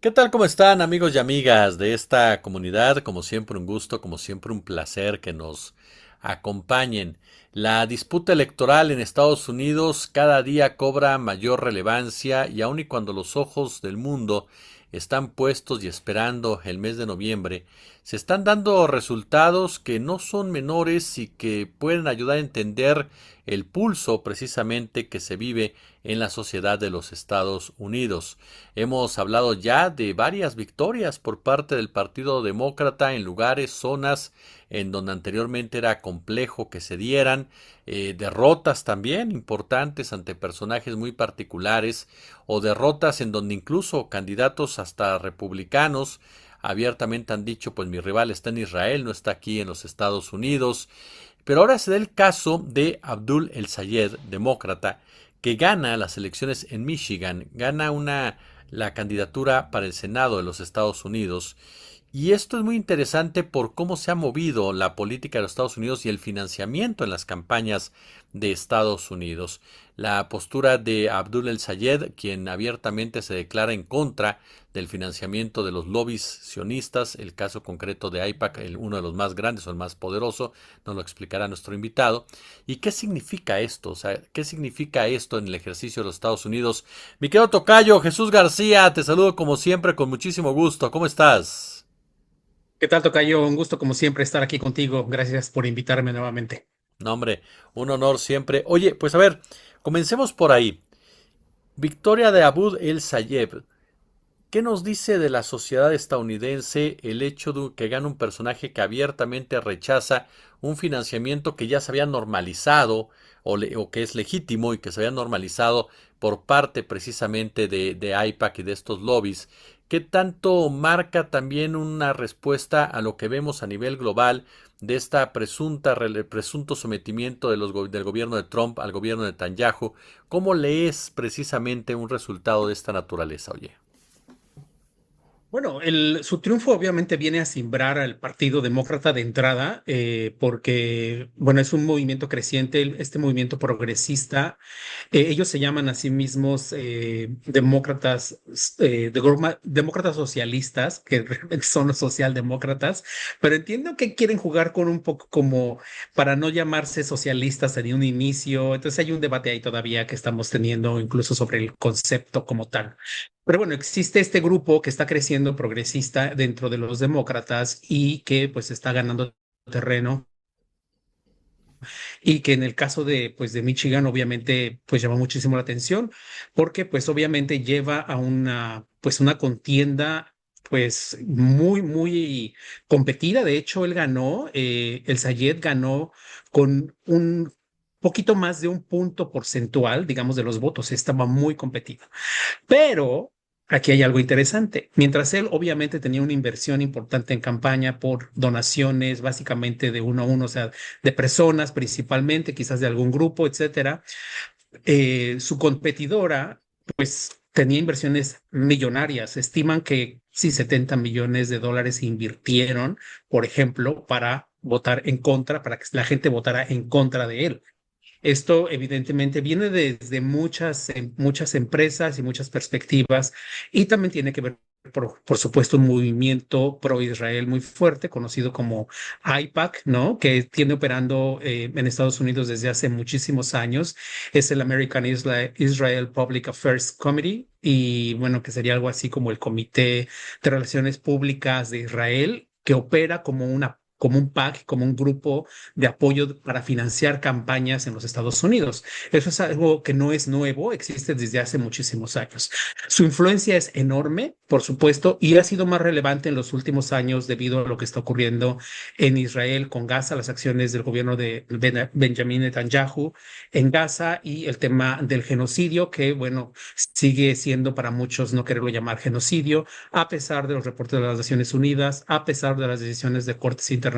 ¿Qué tal? ¿Cómo están amigos y amigas de esta comunidad? Como siempre un gusto, como siempre un placer que nos acompañen. La disputa electoral en Estados Unidos cada día cobra mayor relevancia y aun y cuando los ojos del mundo están puestos y esperando el mes de noviembre, se están dando resultados que no son menores y que pueden ayudar a entender el pulso precisamente que se vive en la sociedad de los Estados Unidos. Hemos hablado ya de varias victorias por parte del Partido Demócrata en lugares, zonas en donde anteriormente era complejo que se dieran, derrotas también importantes ante personajes muy particulares o derrotas en donde incluso candidatos hasta republicanos abiertamente han dicho, pues mi rival está en Israel, no está aquí en los Estados Unidos. Pero ahora se da el caso de Abdul El Sayed, demócrata, que gana las elecciones en Michigan, gana la candidatura para el Senado de los Estados Unidos. Y esto es muy interesante por cómo se ha movido la política de los Estados Unidos y el financiamiento en las campañas de Estados Unidos. La postura de Abdul El Sayed, quien abiertamente se declara en contra del financiamiento de los lobbies sionistas, el caso concreto de AIPAC, uno de los más grandes o el más poderoso, nos lo explicará nuestro invitado. ¿Y qué significa esto? O sea, ¿qué significa esto en el ejercicio de los Estados Unidos? Mi querido tocayo, Jesús García, te saludo como siempre con muchísimo gusto. ¿Cómo estás? ¿Qué tal, tocayo? Un gusto, como siempre, estar aquí contigo. Gracias por invitarme nuevamente. No, hombre, un honor siempre. Oye, pues a ver, comencemos por ahí. Victoria de Abud el Sayeb. ¿Qué nos dice de la sociedad estadounidense el hecho de que gana un personaje que abiertamente rechaza un financiamiento que ya se había normalizado o que es legítimo y que se había normalizado por parte precisamente de AIPAC y de estos lobbies? ¿Qué tanto marca también una respuesta a lo que vemos a nivel global de esta presunto sometimiento del gobierno de Trump al gobierno de Netanyahu? ¿Cómo lees precisamente un resultado de esta naturaleza, oye? Bueno, su triunfo obviamente viene a simbrar al Partido Demócrata de entrada, porque, bueno, es un movimiento creciente, este movimiento progresista. Ellos se llaman a sí mismos demócratas, demócratas socialistas, que realmente son los socialdemócratas, pero entiendo que quieren jugar con un poco como para no llamarse socialistas en un inicio. Entonces hay un debate ahí todavía que estamos teniendo, incluso sobre el concepto como tal. Pero bueno, existe este grupo que está creciendo progresista dentro de los demócratas y que pues está ganando terreno y que en el caso de pues de Michigan obviamente pues llama muchísimo la atención porque pues obviamente lleva a una contienda pues muy competida. De hecho, él ganó, el Sayed ganó con un poquito más de un punto porcentual, digamos, de los votos. Estaba muy competido. Pero aquí hay algo interesante. Mientras él obviamente tenía una inversión importante en campaña por donaciones, básicamente de uno a uno, o sea, de personas principalmente, quizás de algún grupo, etcétera, su competidora, pues tenía inversiones millonarias. Estiman que sí, 70 millones de dólares se invirtieron, por ejemplo, para votar en contra, para que la gente votara en contra de él. Esto evidentemente viene desde muchas empresas y muchas perspectivas y también tiene que ver, por supuesto, un movimiento pro-Israel muy fuerte, conocido como AIPAC, ¿no? Que tiene operando en Estados Unidos desde hace muchísimos años. Es el American Israel Public Affairs Committee y bueno, que sería algo así como el Comité de Relaciones Públicas de Israel, que opera como un PAC, como un grupo de apoyo para financiar campañas en los Estados Unidos. Eso es algo que no es nuevo, existe desde hace muchísimos años. Su influencia es enorme, por supuesto, y ha sido más relevante en los últimos años debido a lo que está ocurriendo en Israel con Gaza, las acciones del gobierno de Benjamin Netanyahu en Gaza y el tema del genocidio, que, bueno, sigue siendo para muchos no quererlo llamar genocidio, a pesar de los reportes de las Naciones Unidas, a pesar de las decisiones de cortes internacionales,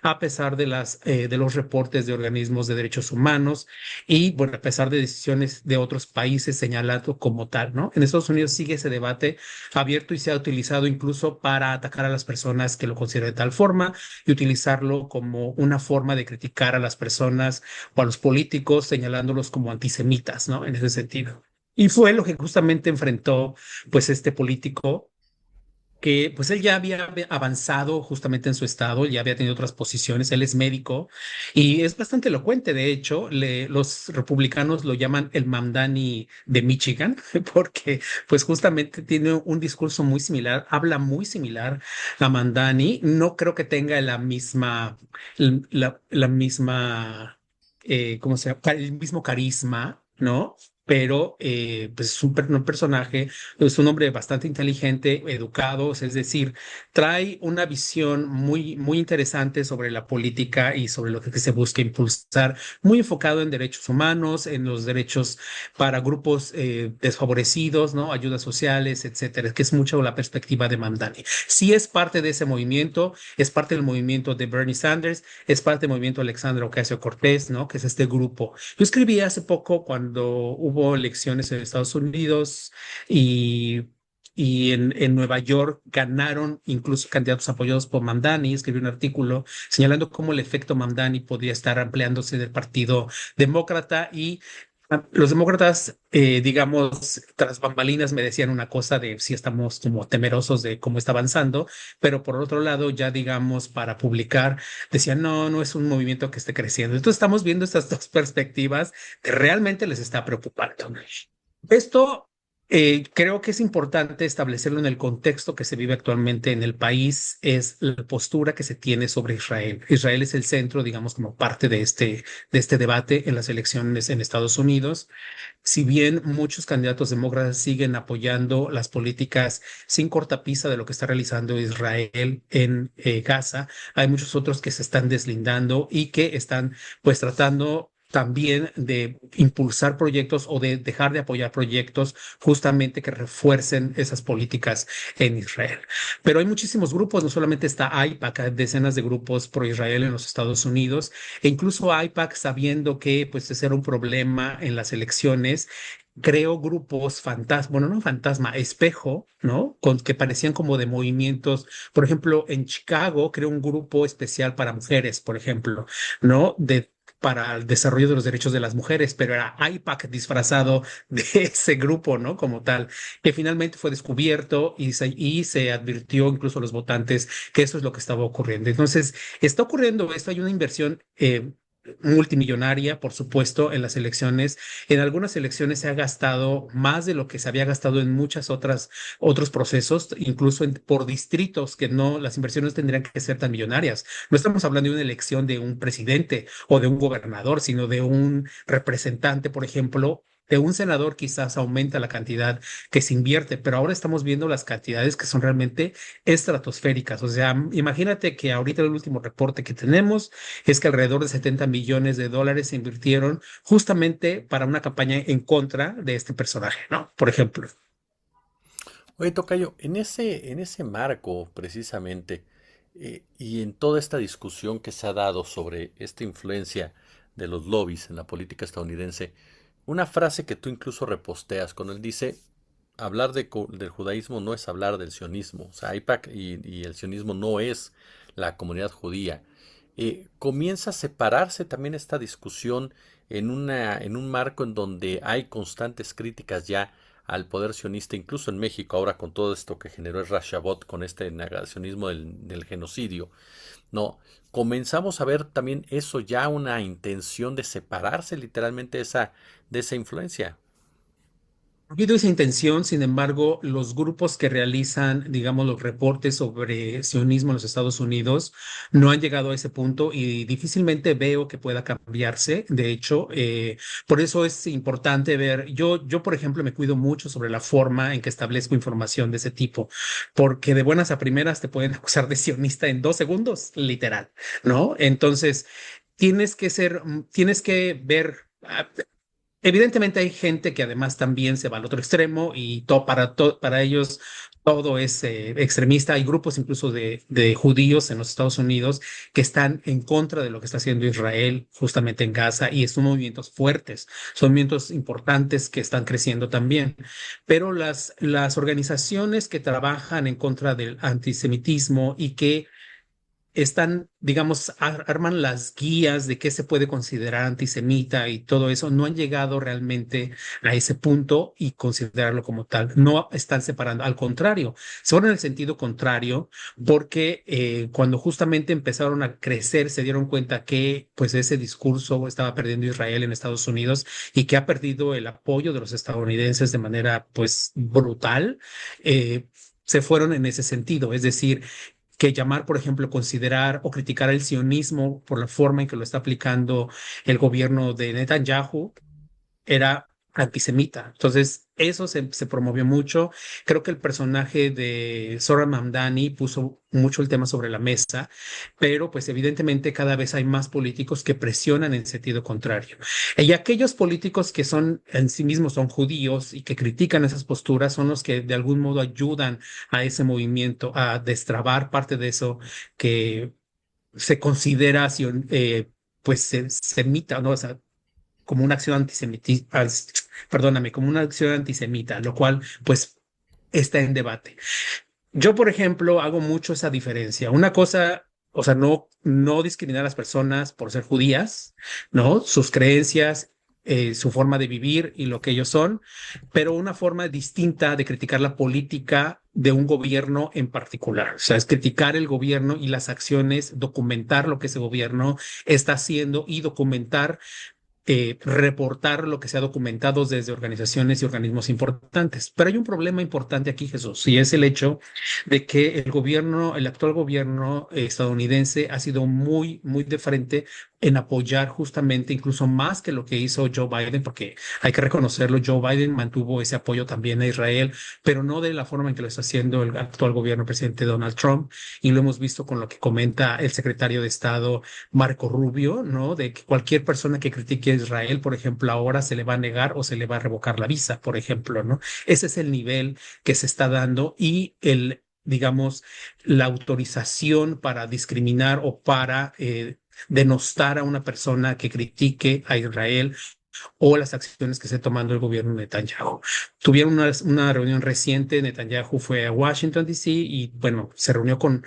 a pesar de los reportes de organismos de derechos humanos y, bueno, a pesar de decisiones de otros países señalado como tal, ¿no? En Estados Unidos sigue ese debate abierto y se ha utilizado incluso para atacar a las personas que lo consideran de tal forma y utilizarlo como una forma de criticar a las personas o a los políticos señalándolos como antisemitas, ¿no? En ese sentido. Y fue lo que justamente enfrentó pues este político que pues él ya había avanzado justamente en su estado, ya había tenido otras posiciones, él es médico y es bastante elocuente, de hecho, los republicanos lo llaman el Mamdani de Michigan, porque pues justamente tiene un discurso muy similar, habla muy similar a Mamdani, no creo que tenga la misma, ¿cómo se llama? El mismo carisma, ¿no? Pero pues es un personaje, es un hombre bastante inteligente, educado, es decir, trae una visión muy, muy interesante sobre la política y sobre lo que se busca impulsar, muy enfocado en derechos humanos, en los derechos para grupos desfavorecidos, ¿no? Ayudas sociales, etcétera, que es mucho la perspectiva de Mamdani. Sí es parte de ese movimiento, es parte del movimiento de Bernie Sanders, es parte del movimiento de Alexandra Ocasio-Cortez, ¿no? Que es este grupo. Yo escribí hace poco cuando hubo elecciones en Estados Unidos y en Nueva York ganaron incluso candidatos apoyados por Mamdani. Escribí un artículo señalando cómo el efecto Mamdani podría estar ampliándose del Partido Demócrata y los demócratas, digamos, tras bambalinas me decían una cosa de si estamos como temerosos de cómo está avanzando, pero por otro lado, ya digamos, para publicar, decían, no, no es un movimiento que esté creciendo. Entonces estamos viendo estas dos perspectivas que realmente les está preocupando. Esto creo que es importante establecerlo en el contexto que se vive actualmente en el país, es la postura que se tiene sobre Israel. Israel es el centro, digamos, como parte de este debate en las elecciones en Estados Unidos. Si bien muchos candidatos demócratas siguen apoyando las políticas sin cortapisa de lo que está realizando Israel en Gaza, hay muchos otros que se están deslindando y que están pues tratando también de impulsar proyectos o de dejar de apoyar proyectos justamente que refuercen esas políticas en Israel. Pero hay muchísimos grupos, no solamente está AIPAC, hay decenas de grupos pro Israel en los Estados Unidos, e incluso AIPAC, sabiendo que pues ese era un problema en las elecciones, creó grupos fantasma, bueno, no fantasma, espejo, ¿no? Que parecían como de movimientos. Por ejemplo, en Chicago creó un grupo especial para mujeres, por ejemplo, ¿no? Para el desarrollo de los derechos de las mujeres, pero era AIPAC disfrazado de ese grupo, ¿no? Como tal, que finalmente fue descubierto y se advirtió incluso a los votantes que eso es lo que estaba ocurriendo. Entonces, está ocurriendo esto, hay una inversión multimillonaria, por supuesto, en las elecciones. En algunas elecciones se ha gastado más de lo que se había gastado en muchas otros procesos, incluso por distritos, que no, las inversiones tendrían que ser tan millonarias. No estamos hablando de una elección de un presidente o de un gobernador, sino de un representante, por ejemplo. De un senador quizás aumenta la cantidad que se invierte, pero ahora estamos viendo las cantidades que son realmente estratosféricas. O sea, imagínate que ahorita el último reporte que tenemos es que alrededor de 70 millones de dólares se invirtieron justamente para una campaña en contra de este personaje, ¿no? Por ejemplo. Oye, Tocayo, en ese marco, precisamente, y en toda esta discusión que se ha dado sobre esta influencia de los lobbies en la política estadounidense, una frase que tú incluso reposteas cuando él dice, hablar del judaísmo no es hablar del sionismo, o sea, AIPAC y el sionismo no es la comunidad judía. Comienza a separarse también esta discusión en un marco en donde hay constantes críticas ya al poder sionista, incluso en México, ahora con todo esto que generó el Rashabot, con este negacionismo del genocidio, no, comenzamos a ver también eso ya una intención de separarse literalmente de esa influencia. Ha habido esa intención, sin embargo, los grupos que realizan, digamos, los reportes sobre sionismo en los Estados Unidos no han llegado a ese punto y difícilmente veo que pueda cambiarse. De hecho, por eso es importante ver, yo, por ejemplo, me cuido mucho sobre la forma en que establezco información de ese tipo, porque de buenas a primeras te pueden acusar de sionista en 2 segundos, literal, ¿no? Entonces, tienes que ver. Evidentemente hay gente que además también se va al otro extremo y para ellos todo es extremista. Hay grupos incluso de judíos en los Estados Unidos que están en contra de lo que está haciendo Israel justamente en Gaza y son movimientos fuertes, son movimientos importantes que están creciendo también. Pero las organizaciones que trabajan en contra del antisemitismo y que están, digamos, arman las guías de qué se puede considerar antisemita y todo eso, no han llegado realmente a ese punto y considerarlo como tal. No están separando, al contrario, son en el sentido contrario, porque cuando justamente empezaron a crecer, se dieron cuenta que pues ese discurso estaba perdiendo Israel en Estados Unidos y que ha perdido el apoyo de los estadounidenses de manera pues brutal. Se fueron en ese sentido, es decir, que llamar, por ejemplo, considerar o criticar el sionismo por la forma en que lo está aplicando el gobierno de Netanyahu era antisemita. Entonces, eso se promovió mucho. Creo que el personaje de Zora Mamdani puso mucho el tema sobre la mesa, pero pues evidentemente cada vez hay más políticos que presionan en sentido contrario. Y aquellos políticos que son en sí mismos son judíos y que critican esas posturas son los que de algún modo ayudan a ese movimiento a destrabar parte de eso que se considera pues semita, ¿no? O sea, como una acción antisemita, perdóname, como una acción antisemita, lo cual pues está en debate. Yo, por ejemplo, hago mucho esa diferencia. Una cosa, o sea, no discriminar a las personas por ser judías, ¿no? Sus creencias, su forma de vivir y lo que ellos son, pero una forma distinta de criticar la política de un gobierno en particular. O sea, es criticar el gobierno y las acciones, documentar lo que ese gobierno está haciendo y documentar reportar lo que se ha documentado desde organizaciones y organismos importantes. Pero hay un problema importante aquí, Jesús, y es el hecho de que el gobierno, el actual gobierno estadounidense ha sido muy, muy de frente en apoyar justamente, incluso más que lo que hizo Joe Biden, porque hay que reconocerlo, Joe Biden mantuvo ese apoyo también a Israel, pero no de la forma en que lo está haciendo el actual gobierno presidente Donald Trump, y lo hemos visto con lo que comenta el secretario de Estado Marco Rubio, ¿no? De que cualquier persona que critique a Israel, por ejemplo, ahora se le va a negar o se le va a revocar la visa, por ejemplo, ¿no? Ese es el nivel que se está dando y digamos, la autorización para discriminar o para denostar a una persona que critique a Israel o las acciones que esté tomando el gobierno de Netanyahu. Tuvieron una reunión reciente, Netanyahu fue a Washington, D.C. y bueno, se reunió con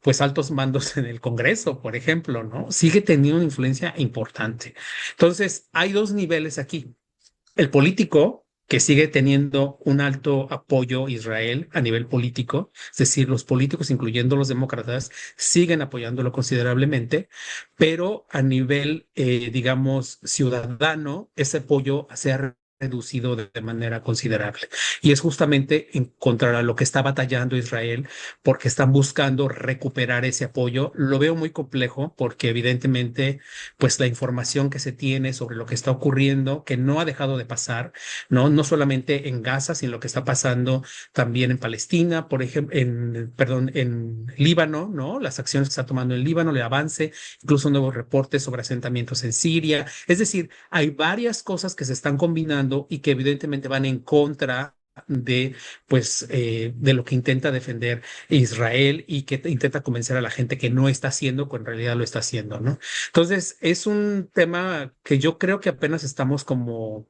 pues altos mandos en el Congreso, por ejemplo, ¿no? Sigue teniendo una influencia importante. Entonces, hay dos niveles aquí. El político, que sigue teniendo un alto apoyo a Israel a nivel político, es decir, los políticos, incluyendo los demócratas, siguen apoyándolo considerablemente, pero a nivel, digamos, ciudadano, ese apoyo se ha reducido de manera considerable. Y es justamente en contra de lo que está batallando Israel, porque están buscando recuperar ese apoyo. Lo veo muy complejo porque evidentemente, pues la información que se tiene sobre lo que está ocurriendo, que no ha dejado de pasar, ¿no? No solamente en Gaza, sino lo que está pasando también en Palestina, por ejemplo, perdón, en Líbano, ¿no? Las acciones que está tomando en Líbano, el avance, incluso nuevos reportes sobre asentamientos en Siria. Es decir, hay varias cosas que se están combinando y que evidentemente van en contra de, pues, de lo que intenta defender Israel y que intenta convencer a la gente que no está haciendo, cuando en realidad lo está haciendo, ¿no? Entonces, es un tema que yo creo que apenas estamos como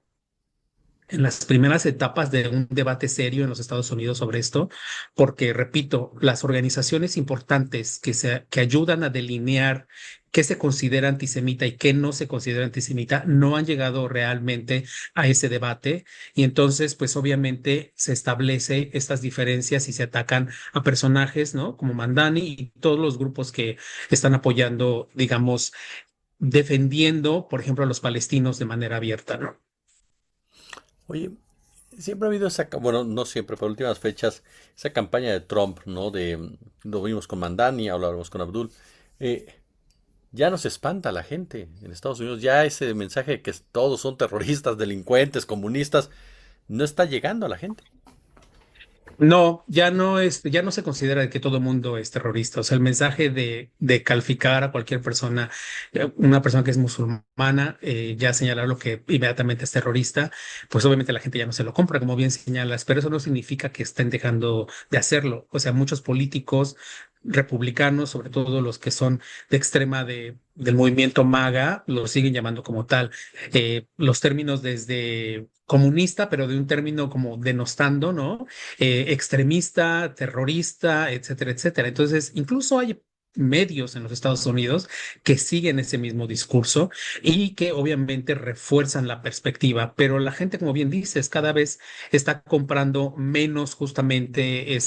en las primeras etapas de un debate serio en los Estados Unidos sobre esto, porque, repito, las organizaciones importantes que ayudan a delinear qué se considera antisemita y qué no se considera antisemita no han llegado realmente a ese debate y entonces, pues obviamente se establece estas diferencias y se atacan a personajes, ¿no? Como Mandani y todos los grupos que están apoyando, digamos, defendiendo, por ejemplo, a los palestinos de manera abierta, ¿no? Oye, siempre ha habido esa, bueno, no siempre, pero últimas fechas, esa campaña de Trump, ¿no? Lo vimos con Mandani, ahora lo vemos con Abdul. eh, ya nos espanta a la gente en Estados Unidos, ya ese mensaje de que todos son terroristas, delincuentes, comunistas, no está llegando a la gente. No, ya no se considera que todo el mundo es terrorista. O sea, el mensaje de calificar a cualquier persona, una persona que es musulmana, ya señalar lo que inmediatamente es terrorista, pues obviamente la gente ya no se lo compra, como bien señalas, pero eso no significa que estén dejando de hacerlo. O sea, muchos políticos republicanos, sobre todo los que son de extrema del movimiento MAGA, lo siguen llamando como tal. Los términos desde comunista, pero de un término como denostando, ¿no? Extremista, terrorista, etcétera, etcétera. Entonces, incluso hay medios en los Estados Unidos que siguen ese mismo discurso y que obviamente refuerzan la perspectiva, pero la gente, como bien dices, cada vez está comprando menos justamente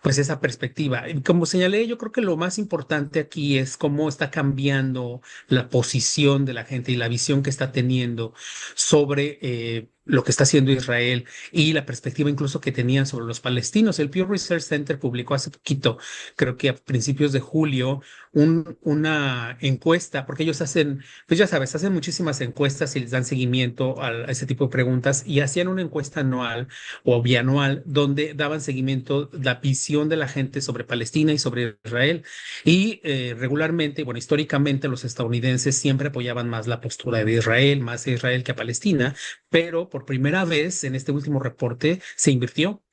pues esa perspectiva. Y como señalé, yo creo que lo más importante aquí es cómo está cambiando la posición de la gente y la visión que está teniendo sobre lo que está haciendo Israel y la perspectiva incluso que tenían sobre los palestinos. El Pew Research Center publicó hace poquito, creo que a principios de julio, una encuesta, porque ellos hacen, pues ya sabes, hacen muchísimas encuestas y les dan seguimiento a ese tipo de preguntas y hacían una encuesta anual o bianual donde daban seguimiento la visión de la gente sobre Palestina y sobre Israel. Y regularmente, bueno, históricamente los estadounidenses siempre apoyaban más la postura de Israel, más a Israel que a Palestina, pero por primera vez en este último reporte se invirtió.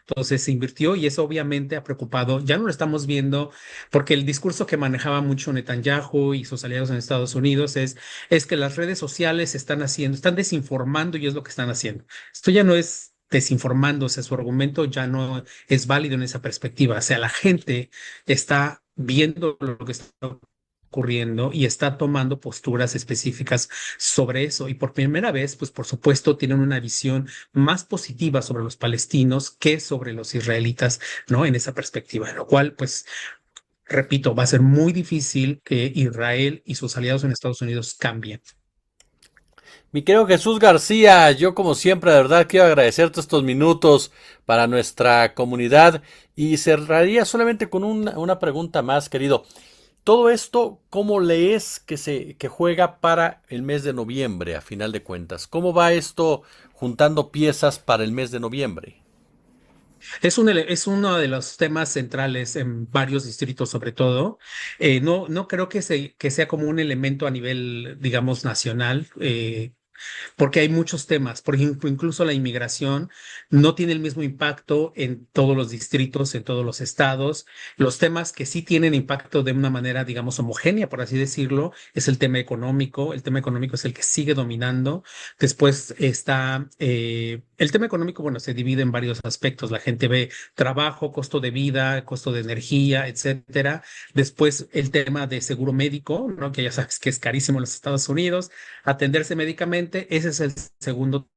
Entonces se invirtió y eso obviamente ha preocupado. Ya no lo estamos viendo porque el discurso que manejaba mucho Netanyahu y sus aliados en Estados Unidos es que las redes sociales están haciendo, están desinformando y es lo que están haciendo. Esto ya no es desinformándose, su argumento ya no es válido en esa perspectiva. O sea, la gente está viendo lo que está ocurriendo y está tomando posturas específicas sobre eso. Y por primera vez, pues por supuesto, tienen una visión más positiva sobre los palestinos que sobre los israelitas, ¿no? En esa perspectiva, lo cual, pues, repito, va a ser muy difícil que Israel y sus aliados en Estados Unidos cambien. Mi querido Jesús García, yo como siempre, de verdad quiero agradecerte estos minutos para nuestra comunidad y cerraría solamente con una pregunta más, querido. Todo esto, ¿cómo lees que juega para el mes de noviembre, a final de cuentas? ¿Cómo va esto juntando piezas para el mes de noviembre? Es uno de los temas centrales en varios distritos, sobre todo. No creo que sea como un elemento a nivel, digamos, nacional. Porque hay muchos temas. Por ejemplo, incluso la inmigración no tiene el mismo impacto en todos los distritos, en todos los estados. Los temas que sí tienen impacto de una manera, digamos, homogénea, por así decirlo, es el tema económico. El tema económico es el que sigue dominando. Después está el tema económico, bueno, se divide en varios aspectos. La gente ve trabajo, costo de vida, costo de energía, etcétera. Después el tema de seguro médico, ¿no? Que ya sabes que es carísimo en los Estados Unidos atenderse médicamente. Ese es el segundo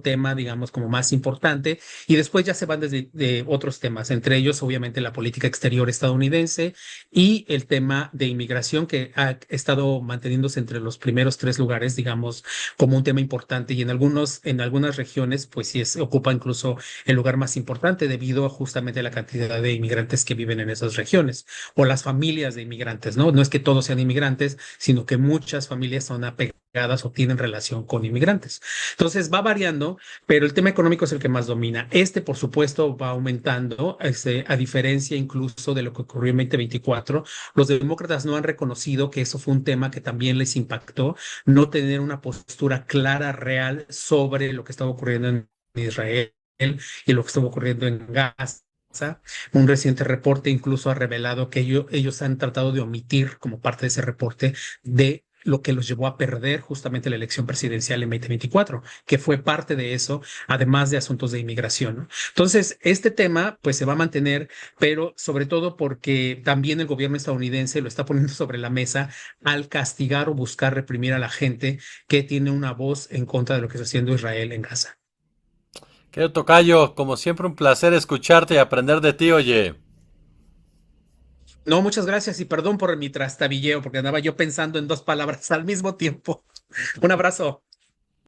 tema, digamos, como más importante. Y después ya se van desde de otros temas, entre ellos, obviamente, la política exterior estadounidense y el tema de inmigración, que ha estado manteniéndose entre los primeros tres lugares, digamos, como un tema importante. Y en algunas regiones, pues sí, ocupa incluso el lugar más importante debido a justamente la cantidad de inmigrantes que viven en esas regiones o las familias de inmigrantes, ¿no? No es que todos sean inmigrantes, sino que muchas familias son apegadas o tienen relación con inmigrantes. Entonces va variando, pero el tema económico es el que más domina. Por supuesto, va aumentando, a diferencia incluso de lo que ocurrió en 2024. Los demócratas no han reconocido que eso fue un tema que también les impactó, no tener una postura clara, real sobre lo que estaba ocurriendo en Israel y lo que estaba ocurriendo en Gaza. Un reciente reporte incluso ha revelado que ellos han tratado de omitir como parte de ese reporte de lo que los llevó a perder justamente la elección presidencial en 2024, que fue parte de eso, además de asuntos de inmigración, ¿no? Entonces, este tema pues se va a mantener, pero sobre todo porque también el gobierno estadounidense lo está poniendo sobre la mesa al castigar o buscar reprimir a la gente que tiene una voz en contra de lo que está haciendo Israel en Gaza. Querido Tocayo, como siempre un placer escucharte y aprender de ti, oye. No, muchas gracias y perdón por mi trastabilleo, porque andaba yo pensando en dos palabras al mismo tiempo. Un abrazo.